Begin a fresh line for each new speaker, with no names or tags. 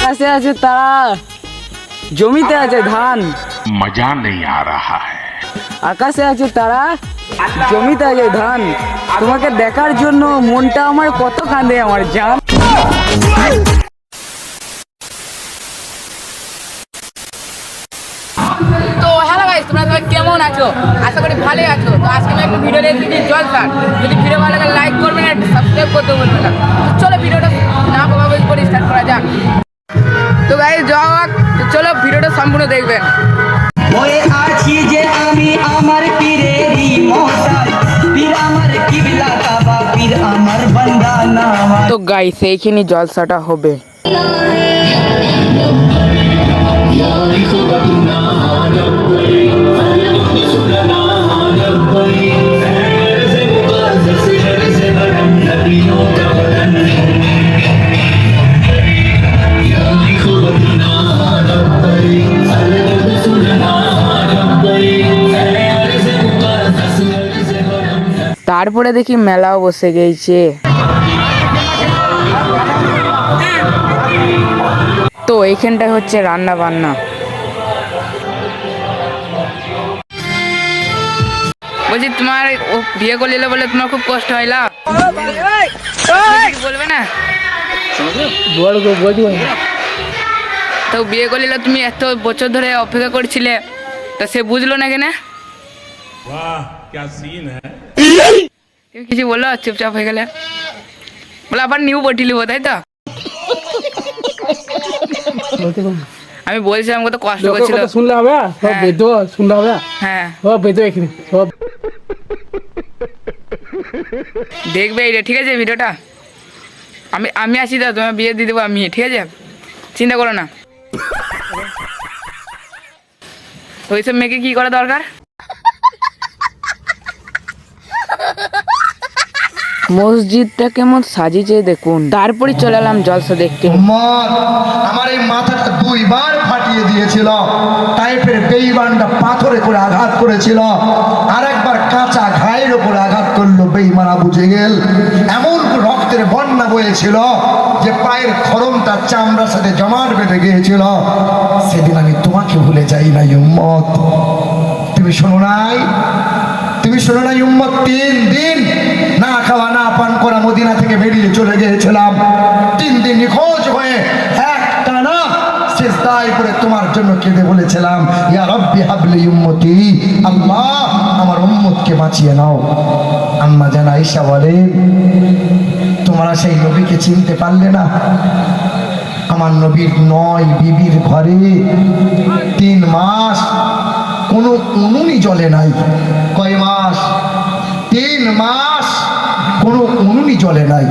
আকাশে আছে তারা, জমিতে আছে ধান।
मजा नहीं आ रहा है।
আকাশে আছে তারা, জমিতে আছে ধান। তোমাকে দেখার জন্য মনটা আমার কত কাঁদে আমার জান।
তো হ্যালো গাইস, তোমরা সবাই কেমন আছো? আশা করি ভালোই আছো। তো আজকে আমি একটা ভিডিও এসেছি জলসার। যদি ভিডিও ভালো লাগে লাইক করবেন আর সাবস্ক্রাইব করতে বলবেন না। তো চলো ভিডিওটা না প্রভাবিত করে স্টার্ট করা যাক। তো গাইস যাক, চলো ভিডিওটা সম্পূর্ণ দেখবেন।
হয়ে আছি যে আমি আমার পীরেরই মহতাজ, পীর আমার কিবলা কাবা, পীর আমার বান্দানা।
তো গাইস এইখানে জলসাটা হবে। তারপরে দেখি মেলাও বসে গেছে। তো এইখানটায় হচ্ছে রান্না বান্না। বলছি তোমার ও বিয়ে করে নিলে বলে তোমার খুব কষ্ট হইলা? বলবে না তো বিয়ে করে নিলে তুমি এত বছর ধরে অপেক্ষা করছিলে, তা সে বুঝলো না কেন?
वाह क्या सीन है।
তুমি কিছু বললো চুপচাপ হয়ে গেলে? বলে আবার নিউ বটি লিবো, তাই তো? আমি বলছিলাম কত কষ্ট করছিল।
শুনলে হবে, সব বেদ শুনলে হবে।
হ্যাঁ
সব বেদ এখানে সব।
দেখবে এইটা, ঠিক আছে ভিডিওটা? আমি আসি তো, তোমার বিয়ে দিয়ে দেবো আমি, ঠিক আছে? চিন্তা করো না। তো ওইসব মেয়েকে কি করা দরকার? মসজিদটা কেমন সাজিয়েছে দেখুন। তারপরে চলে এলাম জলসা দেখতে।
আমার এই মাথাটা দুইবার ফাটিয়ে দিয়েছিল, টাইপের বেঈমানটা পাথরে করে আঘাত করেছিল, আর একবার কাঁচা ঘায়ের উপরে আঘাত করলো বেঈমান আবু জেহেল। এমন রক্তের বন্যা বয়েছিল যে পায়ের খরমটা চামড়ার সাথে জমাট বেঁধে গিয়েছিল। সেদিন আমি তোমাকে ভুলে যাই না উম্মত। তুমি শোনো নাই, তুমি শোনো নাই উম্মত, 3 দিন না খাওয়া না পান করা মদিনা থেকে বেরিয়ে চলে গিয়েছিলাম। 3 দিন নিখোঁজ হয়ে একটানা সিজদায় করে তোমার জন্য কেঁদে বলেছিলাম, ইয়া রব্বি হাবলি উম্মতি, আল্লাহ আমার উম্মতকে বাঁচিয়ে নাও। আম্মা জান আয়েশা বলেন, তোমরা সেই নবীকে চিনতে পারলে না? আমার নবীর 9 বিবির ঘরে 3 মাস কোনো উনুনই জ্বলে নাই। কয় মাস? 3 মাস কোনো উনুনই জ্বলে নাই।